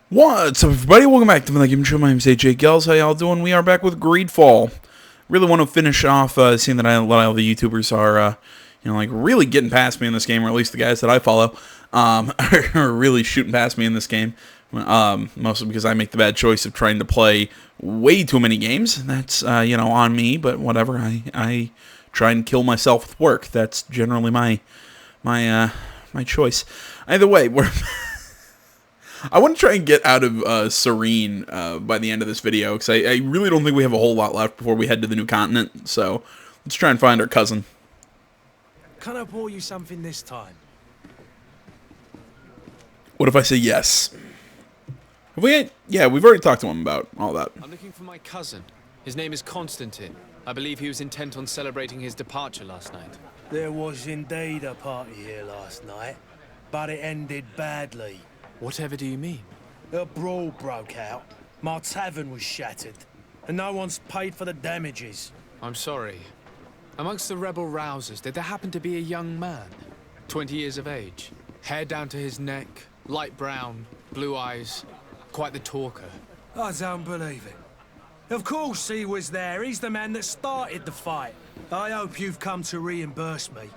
What's up, everybody? Welcome back to the Game Show. My name's AJ Gels. How y'all doing? We are back with GreedFall. Really want to finish off seeing that a lot of the YouTubers are, like really getting past me in this game, or at least the guys that I follow, are really shooting past me in this game. Mostly because I make the bad choice of trying to play way too many games. That's on me, but whatever. I try and kill myself with work. That's generally my choice. Either way, I want to try and get out of Serene by the end of this video, because I really don't think we have a whole lot left before we head to the new continent, so let's try and find our cousin. Can I pour you something this time? What if I say yes? Yeah, we've already talked to him about all that. I'm looking for my cousin. His name is Constantine. I believe he was intent on celebrating his departure last night. There was indeed a party here last night, but it ended badly. Whatever do you mean? A brawl broke out. My tavern was shattered, and no one's paid for the damages. I'm sorry. Amongst the rebel rousers, did there happen to be a young man? 20 years of age, hair down to his neck, light brown, blue eyes, quite the talker. I don't believe it. Of course he was there. He's the man that started the fight. I hope you've come to reimburse me.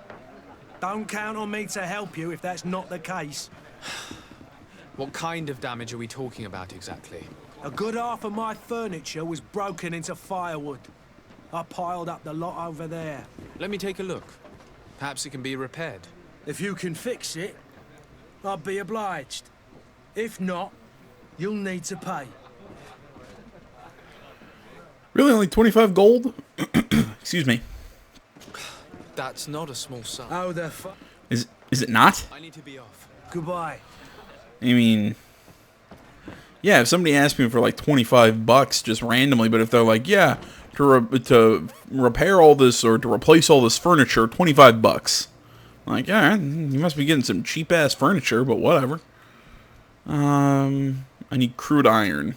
Don't count on me to help you if that's not the case. What kind of damage are we talking about exactly? A good half of my furniture was broken into firewood. I piled up the lot over there. Let me take a look. Perhaps it can be repaired. If you can fix it, I'd be obliged. If not, you'll need to pay. Really, only 25 gold? Excuse me. That's not a small sum. Oh, the fuck. Is it not? I need to be off. Goodbye. I mean, yeah, if somebody asked me for like 25 bucks just randomly, but if they're like, yeah, to repair all this or to replace all this furniture, 25 bucks. Like, yeah, you must be getting some cheap ass furniture, but whatever. I need crude iron.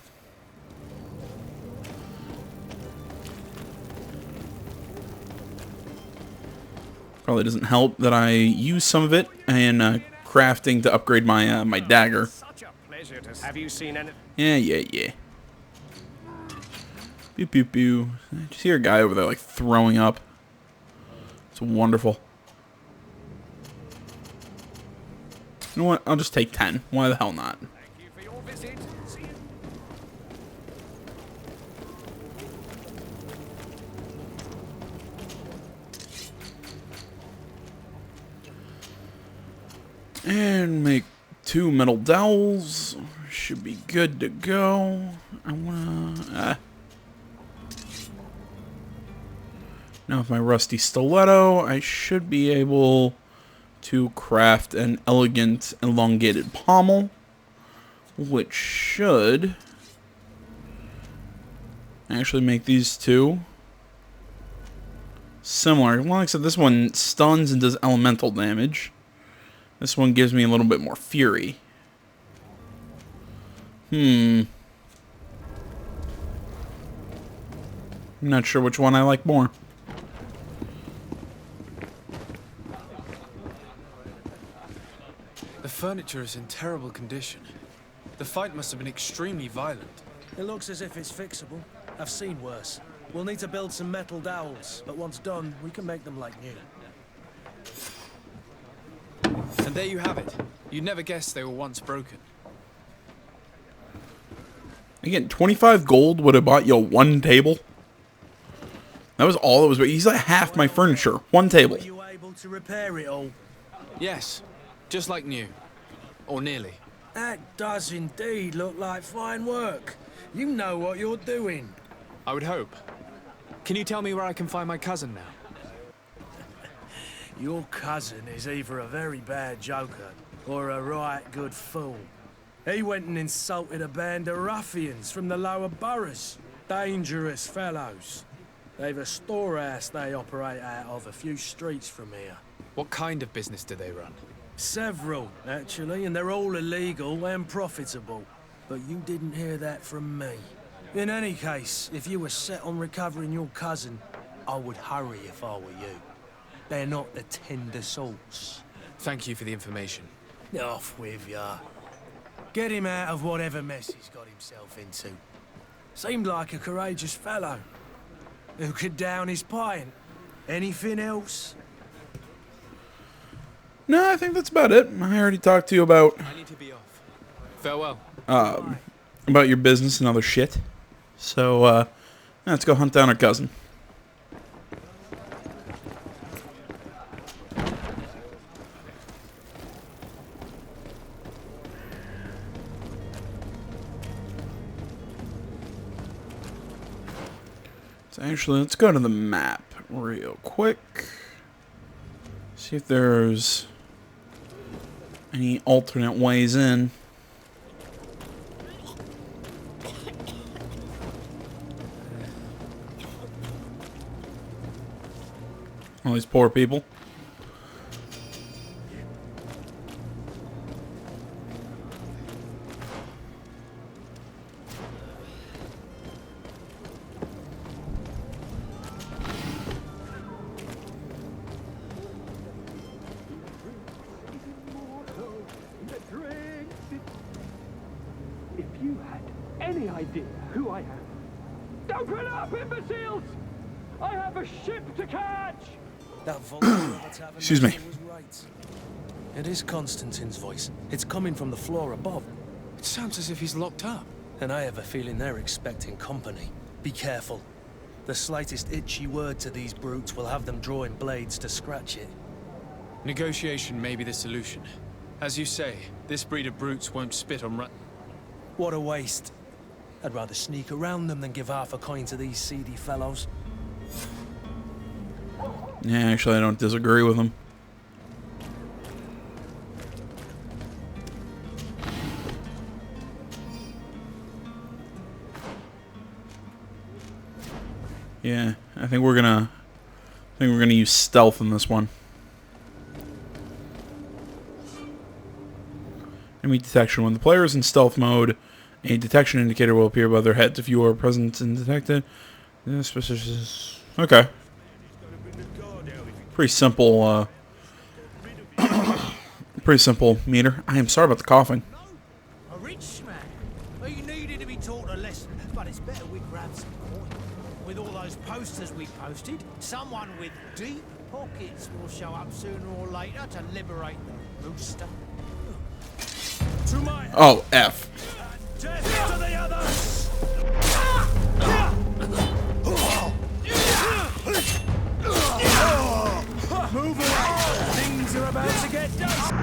Probably doesn't help that I use some of it and crafting to upgrade my my dagger. Such a pleasure to have you seen any. Yeah. Pew pew pew. I just hear a guy over there like throwing up. It's wonderful. You know what? I'll just take 10. Why the hell not? Thank you for your visit. See you. And make 2 metal dowels. Should be good to go. I wanna... Now with my rusty stiletto, I should be able to craft an elegant elongated pommel, which should actually make these two similar. Well, like I said, this one stuns and does elemental damage. This one gives me a little bit more fury. I'm not sure which one I like more. The furniture is in terrible condition. The fight must have been extremely violent. It looks as if it's fixable. I've seen worse. We'll need to build some metal dowels, but once done, we can make them like new. And there you have it. You'd never guess they were once broken. Again, 25 gold would have bought you one table. That was all it was. He's like half my furniture. One table. Were you able to repair it all? Yes, just like new. Or nearly. That does indeed look like fine work. You know what you're doing. I would hope. Can you tell me where I can find my cousin now? Your cousin is either a very bad joker or a right good fool. He went and insulted a band of ruffians from the lower boroughs. Dangerous fellows. They've a storehouse they operate out of a few streets from here. What kind of business do they run? Several, actually, and they're all illegal and profitable. But you didn't hear that from me. In any case, if you were set on recovering your cousin, I would hurry if I were you. They're not the tender sorts. Thank you for the information. Off with ya. Get him out of whatever mess he's got himself into. Seemed like a courageous fellow. Who could down his pint? Anything else? No, I think that's about it. I already talked to you about I need to be off. Farewell. about your business and other shit. So, let's go hunt down our cousin. So actually, let's go to the map real quick. See if there's any alternate ways in. All these poor people. If you had any idea who I am. Open up, imbeciles! I have a ship to catch! That volume Excuse me. was right. It is Constantine's voice. It's coming from the floor above. It sounds as if he's locked up. And I have a feeling they're expecting company. Be careful. The slightest itchy word to these brutes will have them drawing blades to scratch it. Negotiation may be the solution. As you say, this breed of brutes won't spit on What a waste. I'd rather sneak around them than give half a coin to these seedy fellows. Yeah, actually, I don't disagree with him. Yeah, I think we're gonna use stealth in this one. Enemy detection. When the player is in stealth mode, a detection indicator will appear above their heads if you are present and detected. Okay. Pretty simple, pretty simple meter. I am sorry about the coughing. A rich man? Well, you needed to be taught a lesson, but it's better we grab some coin. With all those posters we posted, someone with deep pockets will show up sooner or later to liberate the rooster. To my Oh, F. death to the others! Move away! Things are about to get dicey!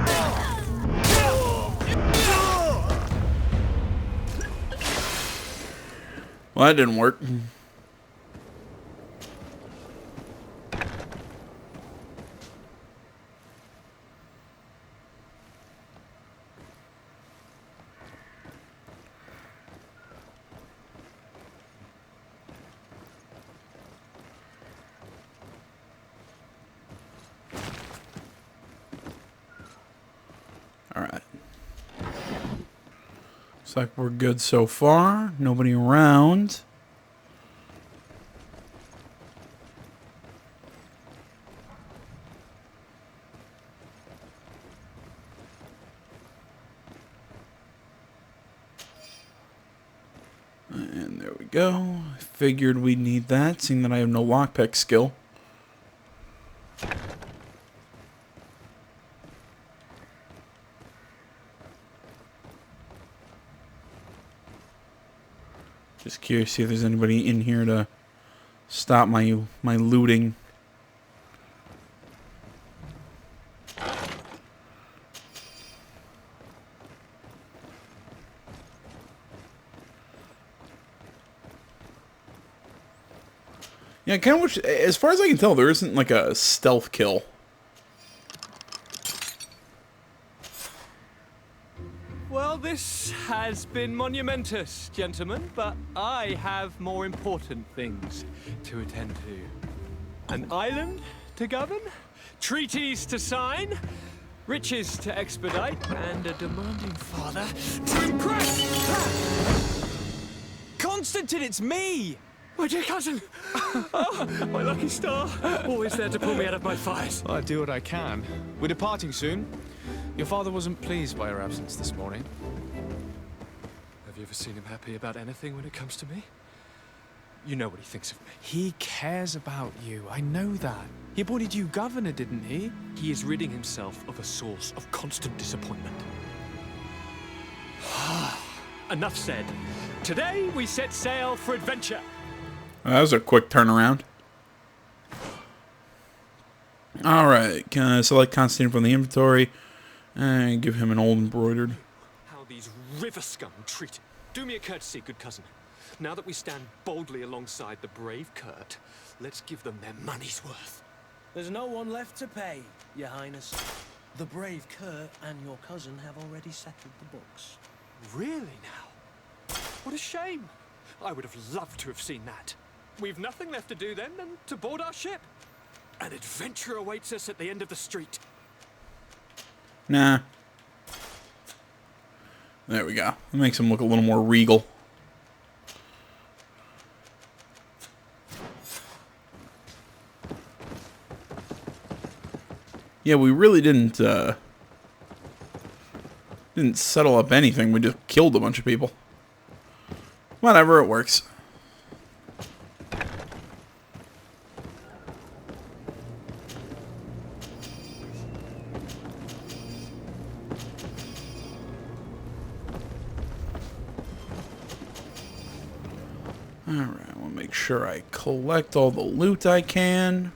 Well, that didn't work. Alright. Looks like we're good so far. Nobody around. And there we go. I figured we'd need that, seeing that I have no lockpick skill. Just curious to see if there's anybody in here to stop my looting. Yeah, I kind of wish, as far as I can tell, there isn't like a stealth kill. Well, this has been monumentous, gentlemen, but I have more important things to attend to. An island to govern, treaties to sign, riches to expedite, and a demanding father to impress! Constantine, it's me! My dear cousin! Oh, my lucky star! Always there to pull me out of my fires. I do what I can. We're departing soon. Your father wasn't pleased by your absence this morning. you ever seen him happy about anything when it comes to me? You know what he thinks of me. He cares about you. I know that. He appointed you governor, didn't he? He is ridding himself of a source of constant disappointment. Enough said. Today we set sail for adventure. That was a quick turnaround. Alright, can I select Constantine from the inventory and give him an old embroidered? How these river scum treat him. Do me a courtesy, good cousin. Now that we stand boldly alongside the brave Kurt, let's give them their money's worth. There's no one left to pay, Your Highness. The brave Kurt and your cousin have already settled the books. Really now? What a shame. I would have loved to have seen that. We've nothing left to do then than to board our ship. An adventure awaits us at the end of the street. Nah. There we go. It makes him look a little more regal. Yeah, we really didn't settle up anything. We just killed a bunch of people. Whatever, it works. Alright, I want to make sure I collect all the loot I can.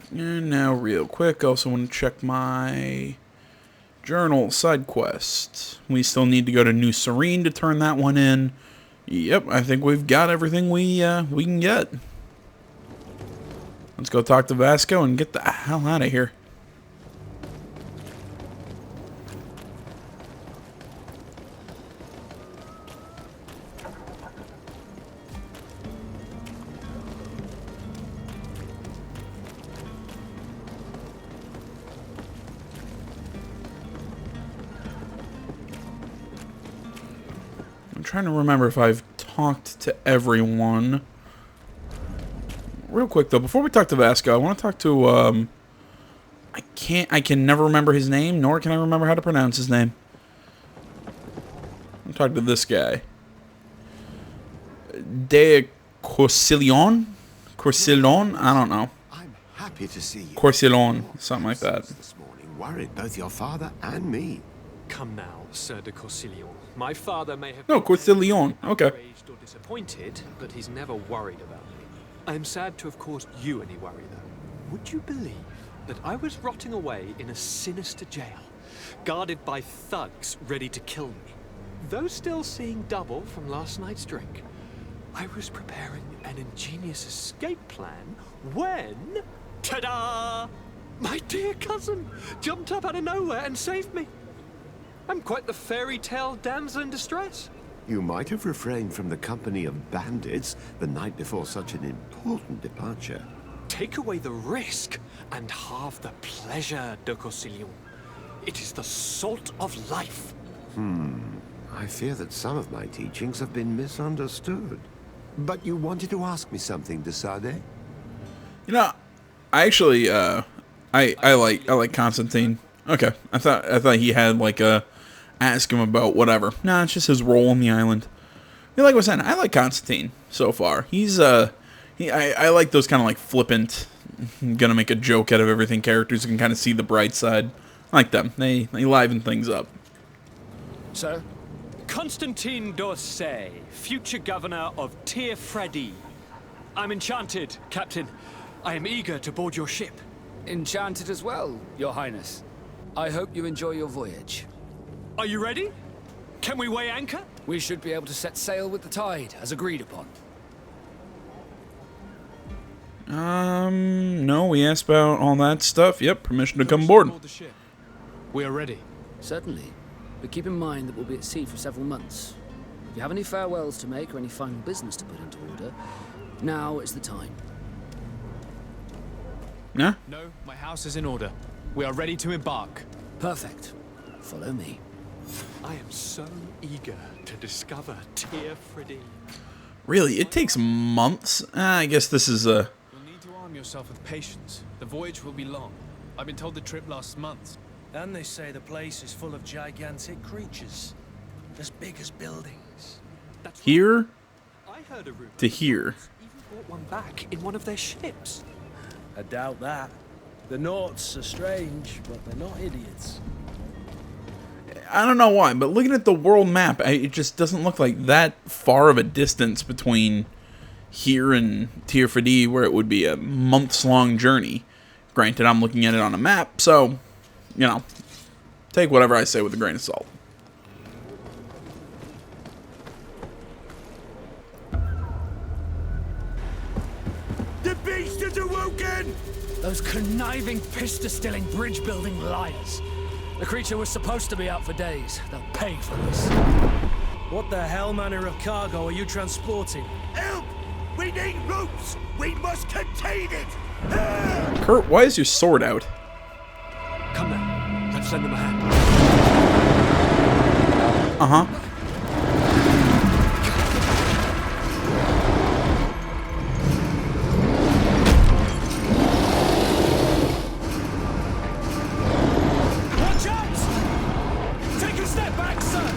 And now real quick, I also want to check my journal side quest. We still need to go to New Serene to turn that one in. Yep, I think we've got everything we can get. Let's go talk to Vasco and get the hell out of here. I'm trying to remember if I've talked to everyone. Real quick though, before we talk to Vasco, I want to talk to I can never remember his name, nor can I remember how to pronounce his name. I'm talking to this guy. De Corsillon? Corsillon? I don't know. I'm happy to see you. Corsillon, something like that. This morning worried both your father and me. Come now, Sir de Corsillon. My father may have No, been Corsillon. Okay. outraged or disappointed, but he's never worried about me. I am sad to have caused you any worry, though. Would you believe that I was rotting away in a sinister jail, guarded by thugs ready to kill me? Though still seeing double from last night's drink, I was preparing an ingenious escape plan when, ta-da! My dear cousin jumped up out of nowhere and saved me. I'm quite the fairy tale damsel in distress. You might have refrained from the company of bandits the night before such an important departure. Take away the risk and halve the pleasure, de Corsillon. It is the salt of life. I fear that some of my teachings have been misunderstood. But you wanted to ask me something, de Sade? You know, I actually I like Constantine. Okay. I thought he had like a ask him about whatever. Nah, it's just his role on the island. Yeah, like I was saying, I like Constantine so far. He's I like those kind of like flippant, gonna make a joke out of everything characters who can kind of see the bright side. I like them. They liven things up. Sir? Constantine d'Orsay, future governor of Tir-Freddy. I'm enchanted, Captain. I am eager to board your ship. Enchanted as well, Your Highness. I hope you enjoy your voyage. Are you ready? Can we weigh anchor? We should be able to set sail with the tide, as agreed upon. No, we asked about all that stuff. Yep, permission to come aboard. Board the ship. We are ready. Certainly. But keep in mind that we'll be at sea for several months. If you have any farewells to make or any final business to put into order, now is the time. Yeah? No, my house is in order. We are ready to embark. Perfect. Follow me. I am so eager to discover Tear Freddy. Really, it takes months? I guess this is a... You'll need to arm yourself with patience. The voyage will be long. I've been told the trip lasts months. And they say the place is full of gigantic creatures. As big as buildings. That's Here I heard a rumor. to here. Even brought one back in one of their ships. I doubt that. The Nauts are strange, but they're not idiots. I don't know why, but looking at the world map, it just doesn't look like that far of a distance between here and Tear Freddy, where it would be a months-long journey. Granted, I'm looking at it on a map, so, you know, take whatever I say with a grain of salt. The beast is awoken! Those conniving, pista-stilling, bridge-building liars. The creature was supposed to be out for days. They'll pay for this. What the hell manner of cargo are you transporting? Help! We need ropes! We must contain it! Kurt, why is your sword out? Come now, let's lend them a hand. Uh-huh. Watch out! Take a step back, sir!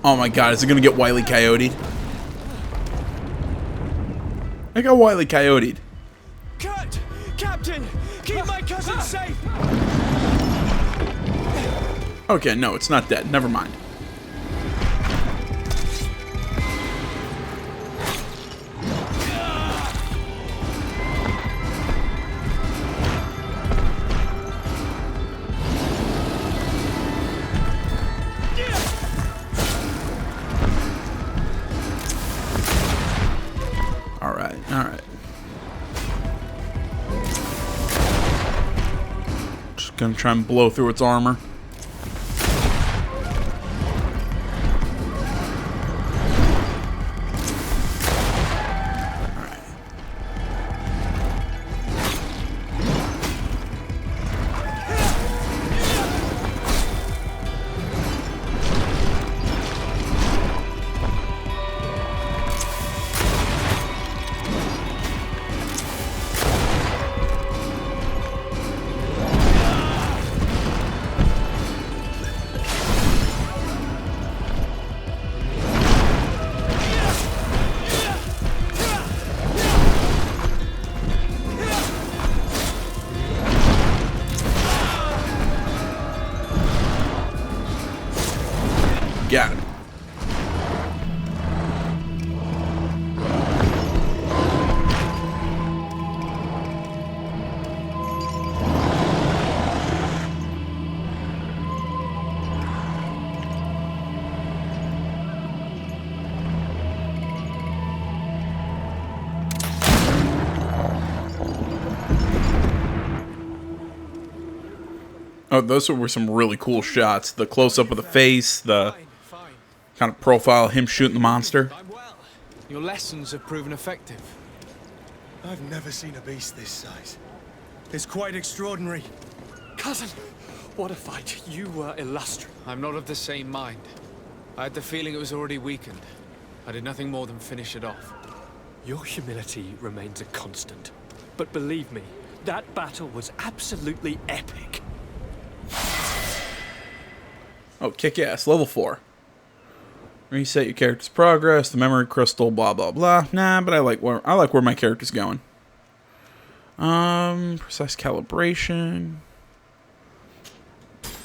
Oh my god, is it gonna get Wile E. Coyote'd? I got Wile E. Coyote'd. Kurt! Captain! Keep my cousin safe! Okay, no, it's not dead. Never mind. Alright, alright. Just gonna try and blow through its armor. Got him. Oh, those were some really cool shots. The close-up of the face, the Fine. kind of profile of him shooting the monster. I'm well. Your lessons have proven effective. I've never seen a beast this size. It's quite extraordinary. Cousin, what a fight. You were illustrious. I'm not of the same mind. I had the feeling it was already weakened. I did nothing more than finish it off. Your humility remains a constant. But believe me, that battle was absolutely epic. Oh, kick ass. Level 4. Reset your character's progress, the memory crystal, blah blah blah. Nah, but I like where my character's going. Precise calibration.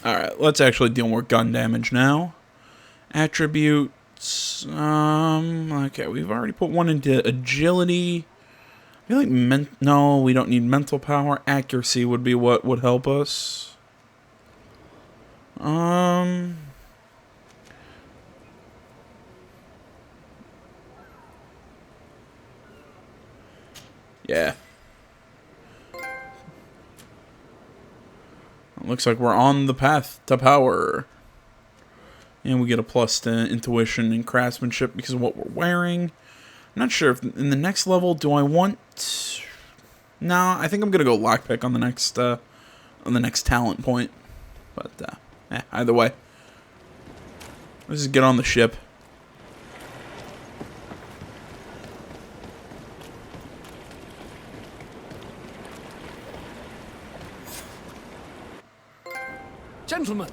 Alright, let's actually deal more gun damage now. Attributes. Okay, we've already put one into agility. I feel like no, we don't need mental power. Accuracy would be what would help us. Yeah. It looks like we're on the path to power. And we get a plus to intuition and craftsmanship because of what we're wearing. I'm not sure if in the next level do I want... No, I think I'm going to go lockpick on the next on the next talent point. But either way, let's just get on the ship. Gentlemen,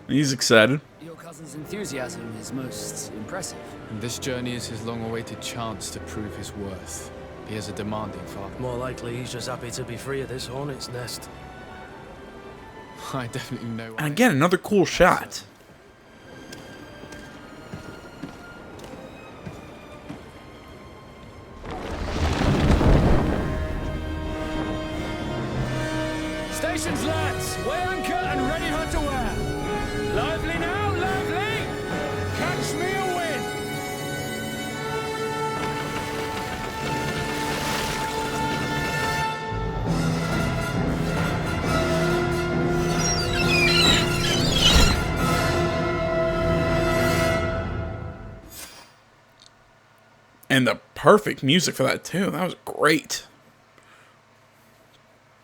He's excited. your cousin's enthusiasm is most impressive. And this journey is his long-awaited chance to prove his worth. He has a demanding father. More likely he's just happy to be free of this hornet's nest. I definitely know. And again, another cool shot. Stations, lads! Weigh anchor and ready her to wear. Lively now, lively! Catch me a wind! And the perfect music for that too. That was great.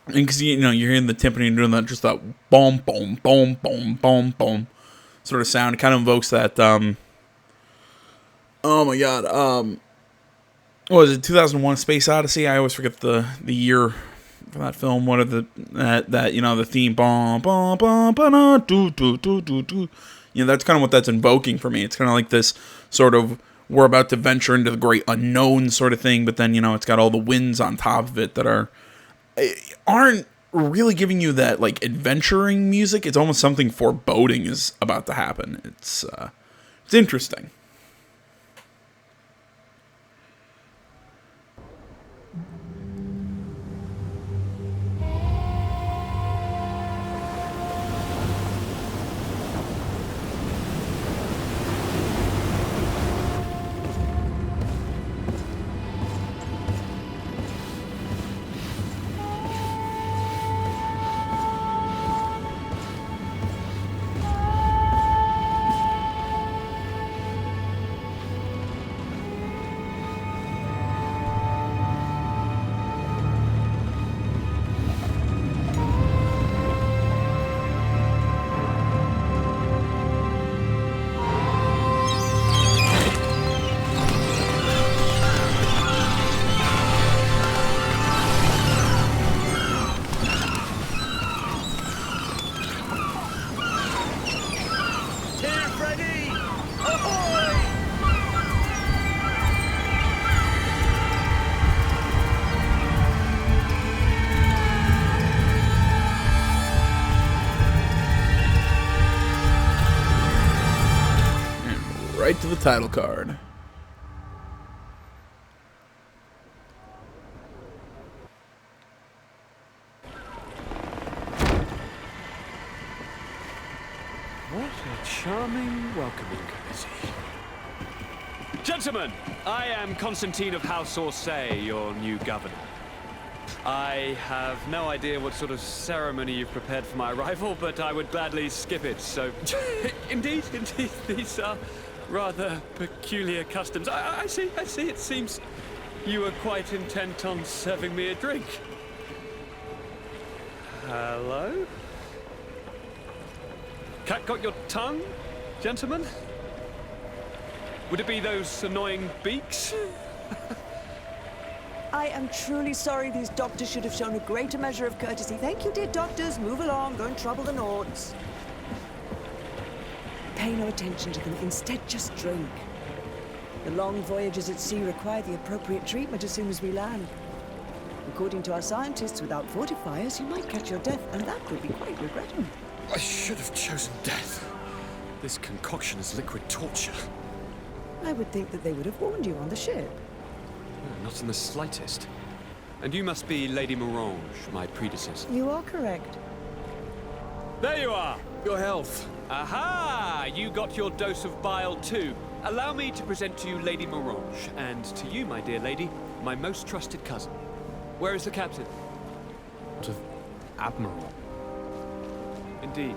And because you're hearing the timpani doing that, just that boom, boom, boom, boom, boom, boom sort of sound. It kind of invokes that. Oh my god. What was it? 2001: Space Odyssey. I always forget the year for that film. What are the the theme? Boom, boom, boom, boom, do do do do do. That's kind of what that's invoking for me. It's kind of like this sort of, we're about to venture into the great unknown sort of thing, but then it's got all the winds on top of it that aren't really giving you that like adventuring music. It's almost something foreboding is about to happen. It's interesting. Right to the title card. What a charming welcoming committee. Gentlemen, I am Constantine of House Orsay, your new governor. I have no idea what sort of ceremony you've prepared for my arrival, but I would gladly skip it, so... Indeed, these are rather peculiar customs. I see. It seems you are quite intent on serving me a drink. Hello? Cat got your tongue, gentlemen? Would it be those annoying beaks? I am truly sorry. These doctors should have shown a greater measure of courtesy. Thank you, dear doctors. Move along. Don't trouble the Nords. Pay no attention to them. Instead, just drink. The long voyages at sea require the appropriate treatment as soon as we land. According to our scientists, without fortifiers, you might catch your death, and that would be quite regrettable. I should have chosen death. This concoction is liquid torture. I would think that they would have warned you on the ship. No, not in the slightest. And you must be Lady Morange, my predecessor. You are correct. There you are! Your health. Aha! You got your dose of bile too. Allow me to present to you Lady Morange, and to you, my dear lady, my most trusted cousin. Where is the captain? What of Admiral? Indeed.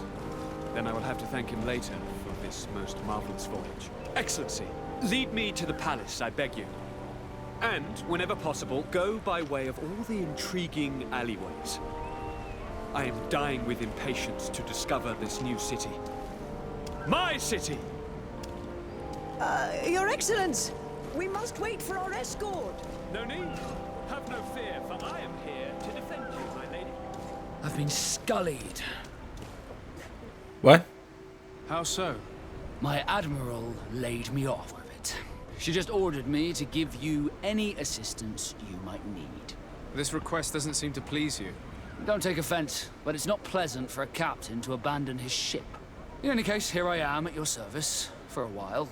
Then I will have to thank him later for this most marvelous voyage. Excellency, lead me to the palace, I beg you. And, whenever possible, go by way of all the intriguing alleyways. I am dying with impatience to discover this new city. My city! Your Excellence, we must wait for our escort. No need. Have no fear, for I am here to defend you, my lady. I've been scullied. What? How so? My admiral laid me off with it. She just ordered me to give you any assistance you might need. This request doesn't seem to please you. Don't take offense, but it's not pleasant for a captain to abandon his ship. In any case, here I am at your service for a while.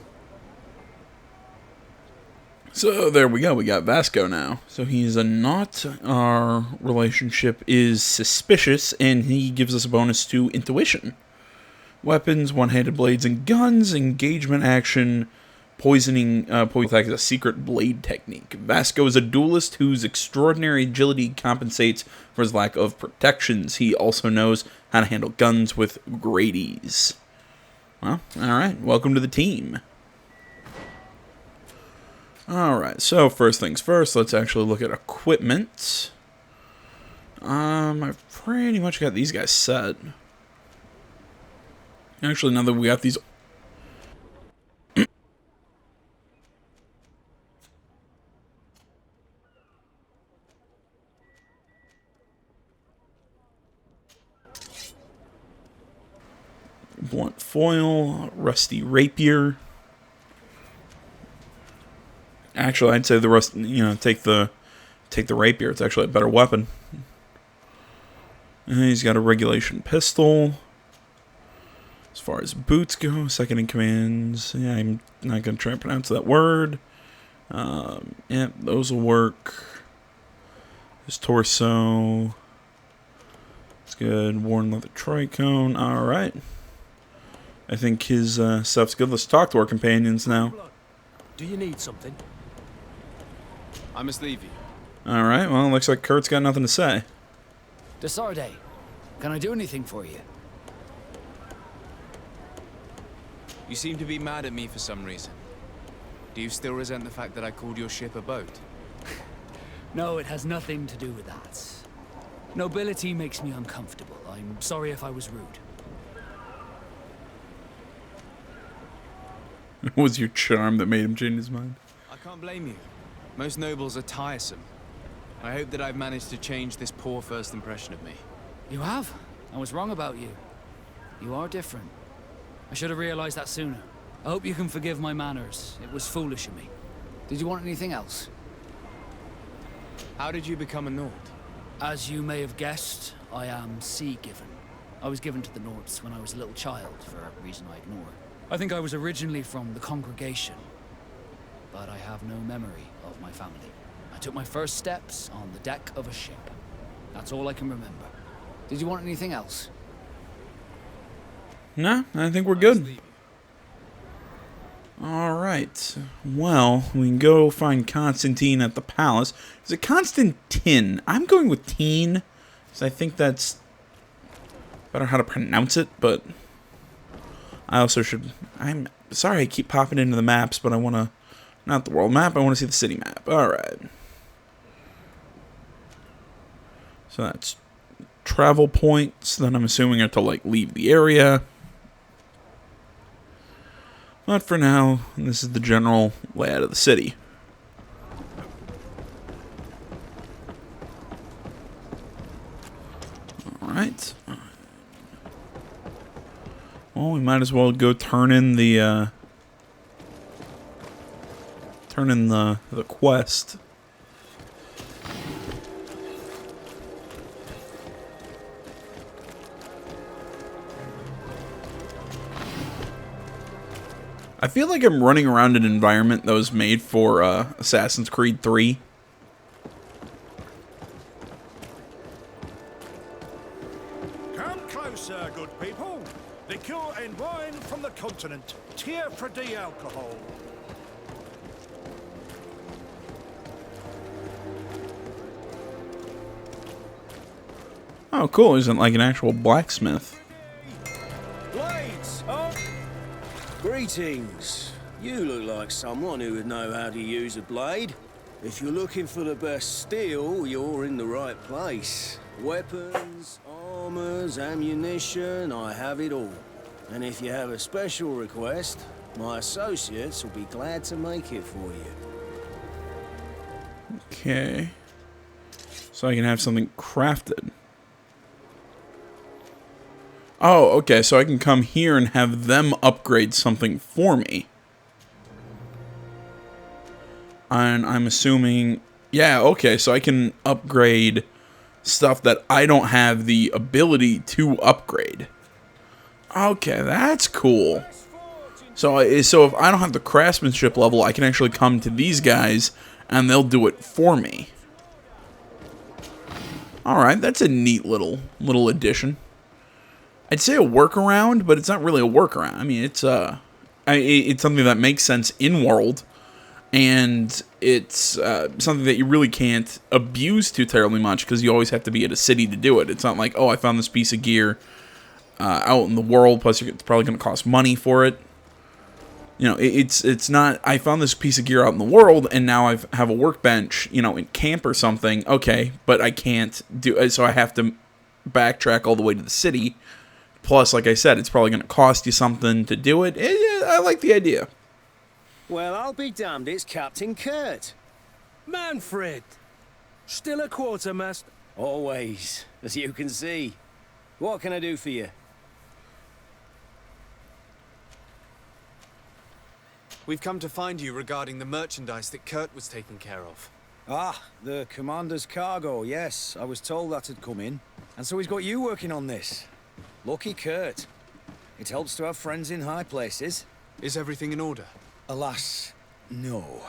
So there we go. We got Vasco now. So he's a knot. Our relationship is suspicious, and he gives us a bonus to intuition. Weapons, one-handed blades and guns, engagement action, poison attack is a secret blade technique. Vasco is a duelist whose extraordinary agility compensates for his lack of protections. He also knows how to handle guns with great ease. Well, alright. Welcome to the team. Alright, so first things first, let's actually look at equipment. I've pretty much got these guys set. Actually, now that we got these... Blunt foil, rusty rapier. Actually, I'd say take the rapier. It's actually a better weapon. And he's got a regulation pistol. As far as boots go, second in commands. Yeah, I'm not gonna try and pronounce that word. Yeah, those will work. His torso. It's good. Worn leather tricone. All right. I think his stuff's good. Let's talk to our companions now. Do you need something? I must leave you. Alright, well, it looks like Kurt's got nothing to say. Desarde, can I do anything for you? You seem to be mad at me for some reason. Do you still resent the fact that I called your ship a boat? No, it has nothing to do with that. Nobility makes me uncomfortable. I'm sorry if I was rude. What was your charm that made him change his mind? I can't blame you. Most nobles are tiresome. I hope that I've managed to change this poor first impression of me. You have? I was wrong about you. You are different. I should have realized that sooner. I hope you can forgive my manners. It was foolish of me. Did you want anything else? How did you become a Nord? As you may have guessed, I am sea-given. I was given to the Nords when I was a little child, for a reason I ignore. I think I was originally from the congregation, but I have no memory of my family. I took my first steps on the deck of a ship. That's all I can remember. Did you want anything else? No, I think we're good. Alright. Well, we can go find Constantine at the palace. Is it Constantine? I'm going with teen, because I think that's better how to pronounce it, but I also should... I'm sorry I keep popping into the maps, but I want to... Not the world map, I want to see the city map. Alright. So that's travel points that I'm assuming are to, like, leave the area. But for now, this is the general layout of the city. Alright. Well, we might as well go turn in the quest. I feel like I'm running around an environment that was made for Assassin's Creed 3. Come closer, good people. Liqueur and wine from the continent. Tier for D alcohol. Oh, cool. Isn't like an actual blacksmith. Greetings. You look like someone who would know how to use a blade. If you're looking for the best steel, you're in the right place. Weapons, armors, ammunition, I have it all. And if you have a special request, my associates will be glad to make it for you. Okay. So I can have something crafted. Oh, okay, so I can come here and have them upgrade something for me. And I'm assuming... Yeah, okay, so I can upgrade stuff that I don't have the ability to upgrade. Okay, that's cool. So if I don't have the craftsmanship level, I can actually come to these guys, and they'll do it for me. Alright, that's a neat little addition. I'd say a workaround, but it's not really a workaround. I mean, it's something that makes sense in-world, and it's something that you really can't abuse too terribly much, because you always have to be at a city to do it. It's not like, oh, I found this piece of gear out in the world, plus it's probably going to cost money for it. You know, it's not, I found this piece of gear out in the world, and now I have a workbench, you know, in camp or something. Okay, but I can't do it, so I have to backtrack all the way to the city. Plus, like I said, it's probably going to cost you something to do it. I like the idea. Well, I'll be damned, it's Captain Kurt. Manfred! Still a quartermaster? Always, as you can see. What can I do for you? We've come to find you regarding the merchandise that Kurt was taking care of. Ah, the commander's cargo, yes. I was told that had come in. And so he's got you working on this. Lucky Kurt. It helps to have friends in high places. Is everything in order? Alas, no.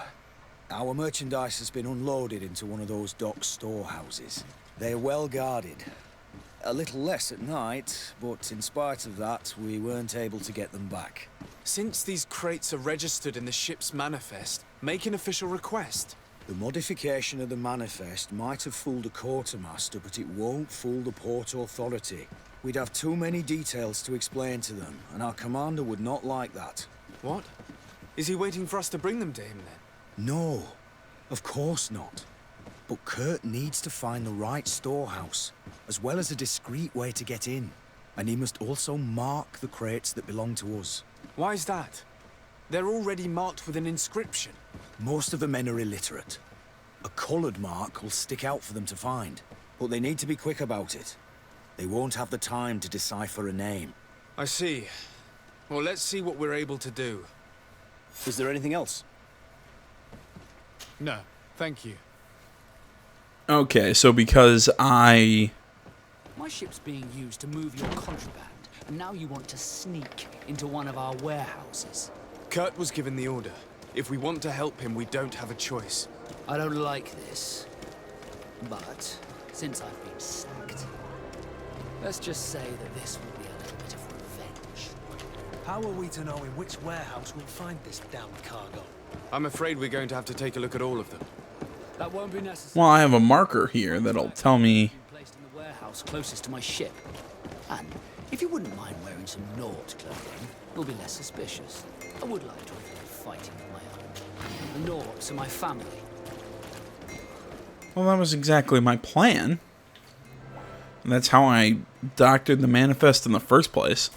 Our merchandise has been unloaded into one of those dock storehouses. They're well guarded. A little less at night, but in spite of that, we weren't able to get them back. Since these crates are registered in the ship's manifest, make an official request. The modification of the manifest might have fooled a quartermaster, but it won't fool the Port Authority. We'd have too many details to explain to them, and our commander would not like that. What? Is he waiting for us to bring them to him then? No, of course not. But Kurt needs to find the right storehouse, as well as a discreet way to get in. And he must also mark the crates that belong to us. Why is that? They're already marked with an inscription. Most of the men are illiterate. A coloured mark will stick out for them to find, but they need to be quick about it. They won't have the time to decipher a name. I see. Well, let's see what we're able to do. Is there anything else? No, thank you. Okay, so because My ship's being used to move your contraband, and now you want to sneak into one of our warehouses. Kurt was given the order. If we want to help him, we don't have a choice. I don't like this. But, since I've been sacked, let's just say that this will be a little bit of revenge. How are we to know in which warehouse we'll find this damned cargo? I'm afraid we're going to have to take a look at all of them. That won't be necessary. well, I have a marker here that'll tell me. Placed in the warehouse closest to my ship. And if you wouldn't mind wearing some Nord clothing, you'll be less suspicious. I would like to avoid fighting with my own. The Nords are my family. Well, that was exactly my plan. And that's how I doctored the manifest in the first place.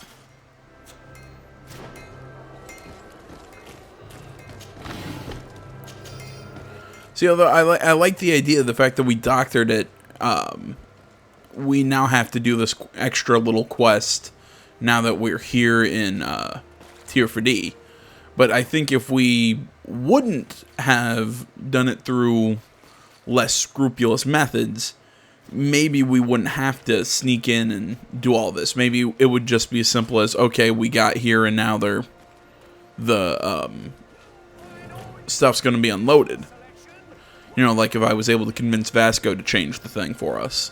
See, although I like the idea of the fact that we doctored it, we now have to do this extra little quest now that we're here in Tier 4D. But I think if we wouldn't have done it through less scrupulous methods, maybe we wouldn't have to sneak in and do all this. Maybe it would just be as simple as, okay, we got here and now the stuff's going to be unloaded. You know, like if I was able to convince Vasco to change the thing for us.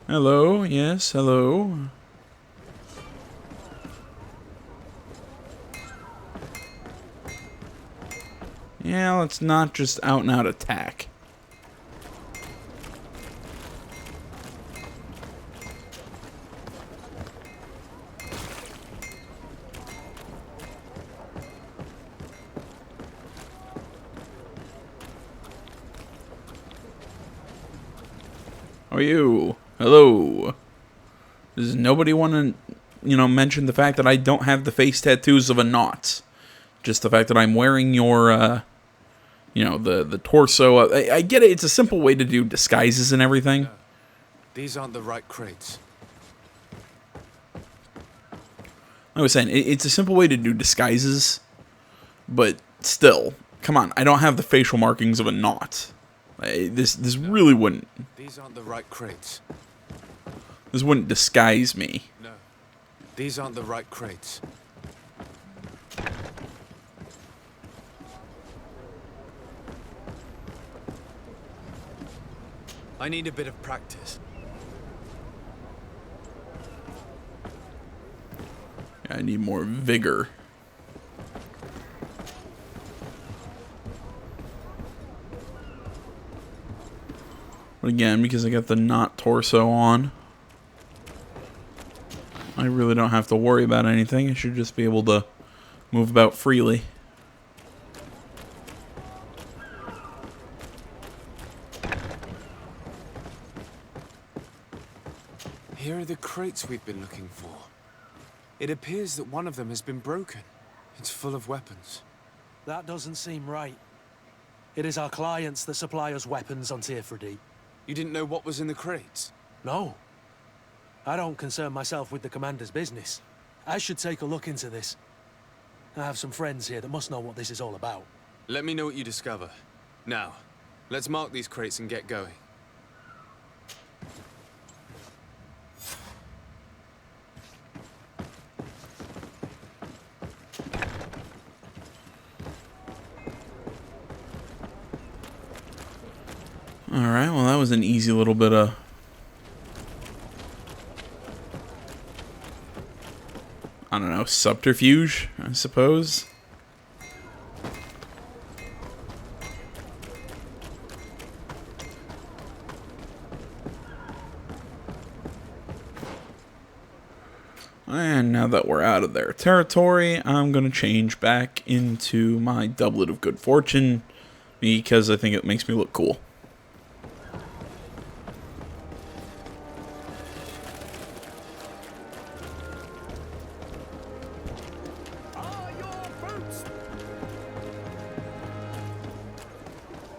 Hello, yes, hello. Yeah, let's not just out and out attack. How are you? Hello. Does nobody want to, mention the fact that I don't have the face tattoos of a knot? Just the fact that I'm wearing your, the torso. I get it. It's a simple way to do disguises and everything. No, these aren't the right crates. I was saying, it's a simple way to do disguises, but still, come on. I don't have the facial markings of a knot. This really wouldn't. These aren't the right crates. This wouldn't disguise me. No, these aren't the right crates. I need a bit of practice. I need more vigor. But again, because I got the knot torso on, I really don't have to worry about anything. I should just be able to move about freely. Here are the crates we've been looking for. It appears that one of them has been broken. It's full of weapons. That doesn't seem right. It is our clients that supply us weapons on Tearfredy. You didn't know what was in the crates? No. I don't concern myself with the commander's business. I should take a look into this. I have some friends here that must know what this is all about. Let me know what you discover. Now, let's mark these crates and get going. Alright, well that was an easy little bit of... I don't know, subterfuge, I suppose. And now that we're out of their territory, I'm going to change back into my doublet of good fortune because I think it makes me look cool.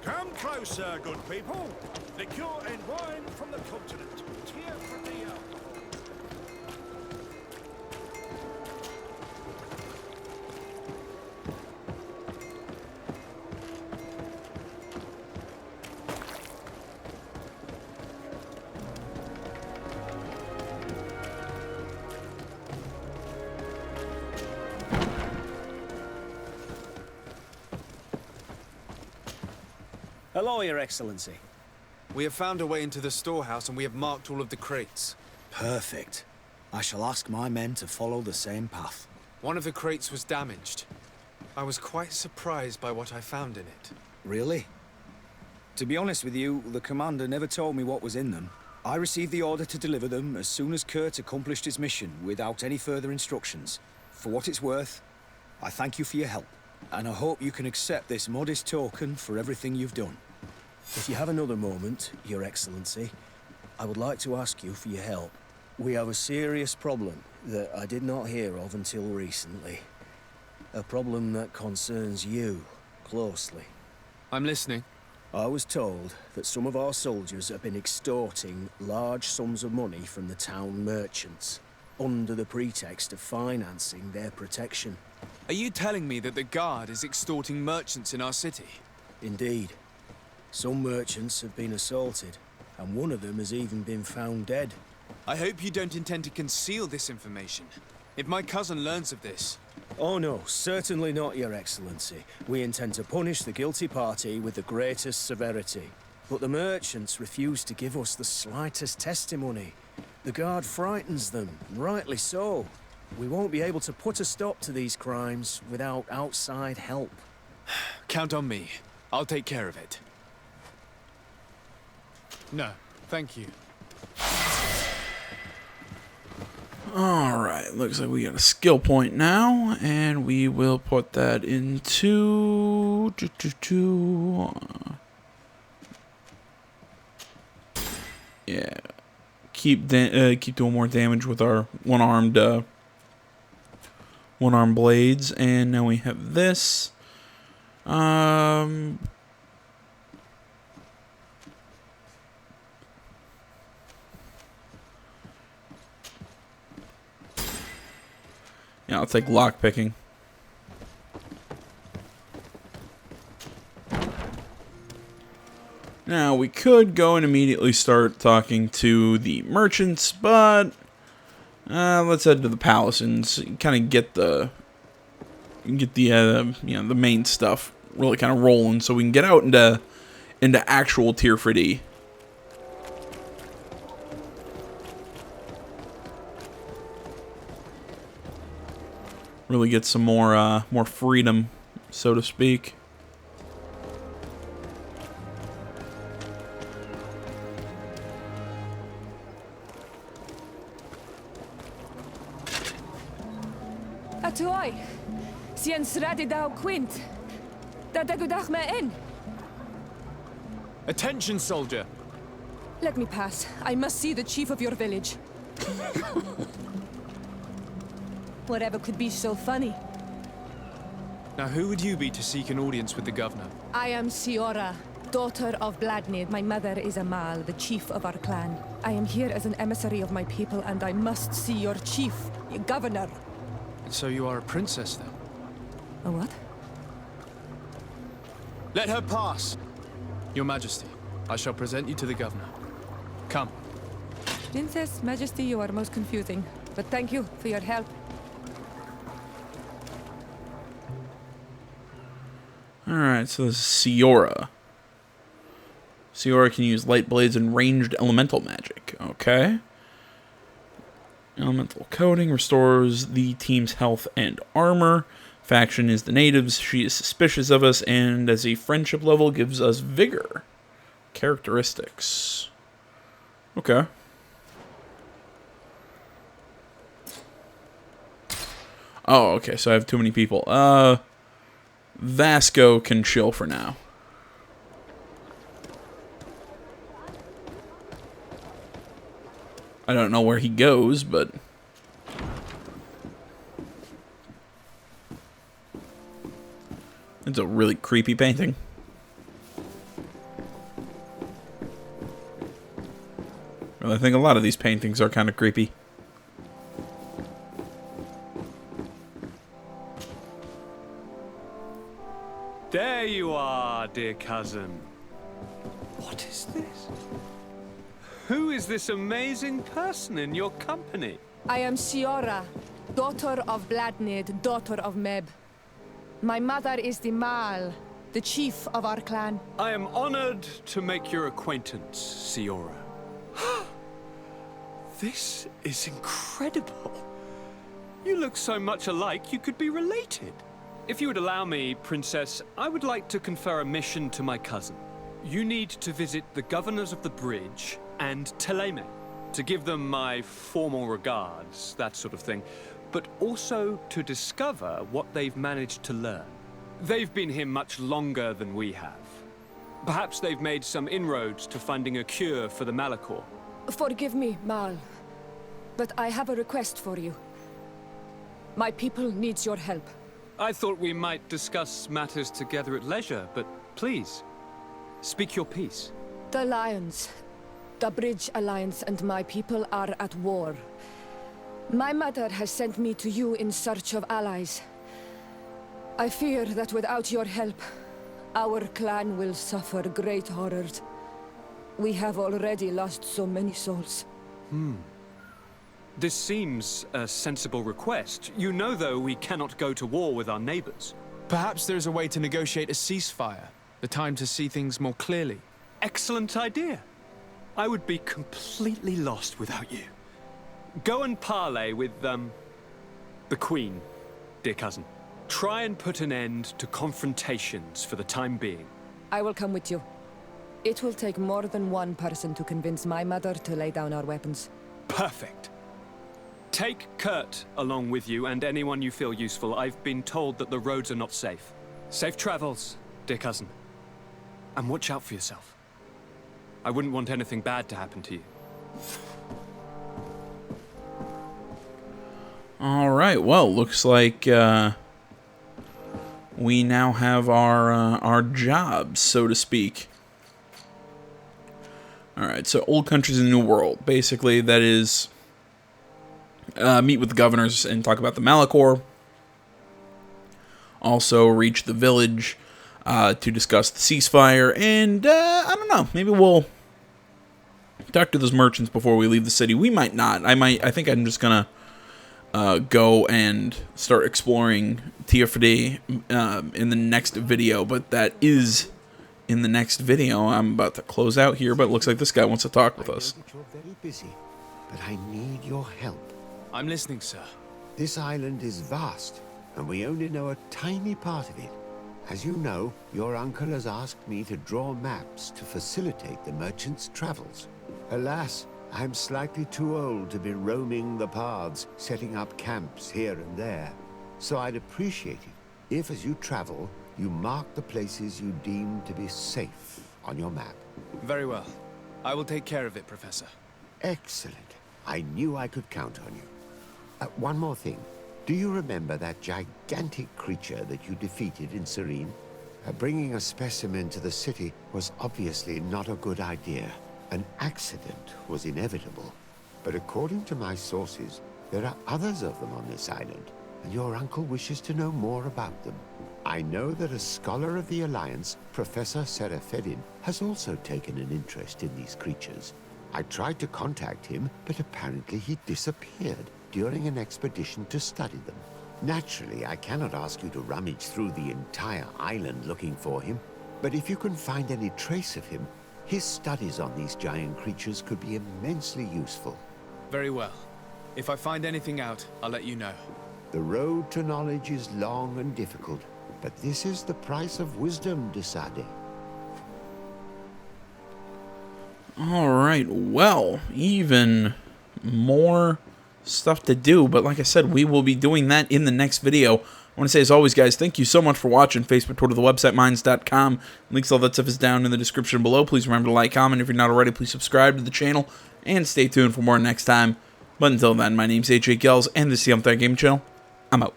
Come closer, good people. Liqueur and wine from the continent. Tearfredy alcohol. Hello, Your Excellency. We have found a way into the storehouse and we have marked all of the crates. Perfect. I shall ask my men to follow the same path. One of the crates was damaged. I was quite surprised by what I found in it. Really? To be honest with you, the commander never told me what was in them. I received the order to deliver them as soon as Kurt accomplished his mission without any further instructions. For what it's worth, I thank you for your help, and I hope you can accept this modest token for everything you've done. If you have another moment, Your Excellency, I would like to ask you for your help. We have a serious problem that I did not hear of until recently. A problem that concerns you closely. I'm listening. I was told that some of our soldiers have been extorting large sums of money from the town merchants, under the pretext of financing their protection. Are you telling me that the Guard is extorting merchants in our city? Indeed. Some merchants have been assaulted, and one of them has even been found dead. I hope you don't intend to conceal this information. If my cousin learns of this... Oh no, certainly not, Your Excellency. We intend to punish the guilty party with the greatest severity. But the merchants refuse to give us the slightest testimony. The Guard frightens them, rightly so. We won't be able to put a stop to these crimes without outside help. Count on me. I'll take care of it. No, thank you. Alright, looks like we got a skill point now, and we will put that into... Yeah. Keep doing more damage with our one-armed blades, and now we have this. Yeah, I'll take lockpicking. Now, we could go and immediately start talking to the merchants, but let's head to the palace and kind of get the the main stuff really kind of rolling, so we can get out into actual Tier 4D. Really get some more freedom, so to speak. Atuai, sien sradi dau quint. Dadagudach me in. Attention, soldier. Let me pass. I must see the chief of your village. Whatever could be so funny. Now, who would you be to seek an audience with the governor? I am Siora, daughter of Bladnid. My mother is Amal, the chief of our clan. I am here as an emissary of my people, and I must see your chief, your governor. So you are a princess, then? A what? Let her pass! Your Majesty, I shall present you to the governor. Come. Princess, Majesty, you are most confusing. But thank you for your help. Alright, so this is Siora. Siora can use light blades and ranged elemental magic. Okay. Elemental coating restores the team's health and armor. Faction is the natives. She is suspicious of us, and as a friendship level gives us vigor. Characteristics. Okay. Oh, okay, so I have too many people. Vasco can chill for now. I don't know where he goes, but... It's a really creepy painting. Well, I think a lot of these paintings are kind of creepy. There you are, dear cousin. What is this? Who is this amazing person in your company? I am Siora, daughter of Bladnid, daughter of Meb. My mother is the Mal, the chief of our clan. I am honored to make your acquaintance, Siora. This is incredible. You look so much alike you could be related. If you would allow me, Princess, I would like to confer a mission to my cousin. You need to visit the governors of the bridge and Teleme to give them my formal regards, that sort of thing, but also to discover what they've managed to learn. They've been here much longer than we have. Perhaps they've made some inroads to finding a cure for the Malachor. Forgive me, Mal, but I have a request for you. My people needs your help. I thought we might discuss matters together at leisure, but please, speak your piece. The Lions, the Bridge Alliance and my people are at war. My mother has sent me to you in search of allies. I fear that without your help, our clan will suffer great horrors. We have already lost so many souls. This seems a sensible request. You know, though, we cannot go to war with our neighbors. Perhaps there's a way to negotiate a ceasefire. The time to see things more clearly. Excellent idea. I would be completely lost without you. Go and parley with, the Queen, dear cousin. Try and put an end to confrontations for the time being. I will come with you. It will take more than one person to convince my mother to lay down our weapons. Perfect. Take Kurt along with you and anyone you feel useful. I've been told that the roads are not safe. Safe travels, dear cousin. And watch out for yourself. I wouldn't want anything bad to happen to you. Alright, well, looks like we now have our jobs, so to speak. Alright, so Old Countries in the New World. Basically, that is meet with the governors and talk about the Malachor. Also, reach the village to discuss the ceasefire. And, I don't know, maybe we'll talk to those merchants before we leave the city. We might not. I think I'm just gonna go and start exploring Tiafredi in the next video, but that is in the next video. I'm about to close out here, but it looks like this guy wants to talk with us. I know that you're very busy, but I need your help. I'm listening, sir. This island is vast, and we only know a tiny part of it. As you know, your uncle has asked me to draw maps to facilitate the merchants' travels. Alas, I'm slightly too old to be roaming the paths, setting up camps here and there. So I'd appreciate it if, as you travel, you mark the places you deem to be safe on your map. Very well. I will take care of it, Professor. Excellent. I knew I could count on you. One more thing. Do you remember that gigantic creature that you defeated in Serene? Bringing a specimen to the city was obviously not a good idea. An accident was inevitable. But according to my sources, there are others of them on this island, and your uncle wishes to know more about them. I know that a scholar of the Alliance, Professor Serafedin, has also taken an interest in these creatures. I tried to contact him, but apparently he disappeared during an expedition to study them. Naturally, I cannot ask you to rummage through the entire island looking for him, but if you can find any trace of him, his studies on these giant creatures could be immensely useful. Very well. If I find anything out, I'll let you know. The road to knowledge is long and difficult, but this is the price of wisdom, Desade. Alright, well, even more stuff to do, but like I said, we will be doing that in the next video. I want to say, as always, guys, thank you so much for watching. Facebook, Twitter, the website, minds.com. Links, all that stuff is down in the description below. Please remember to like, comment. If you're not already, please subscribe to the channel, and stay tuned for more next time. But until then, my name's AJ Gels, and this is the Game Channel. I'm out.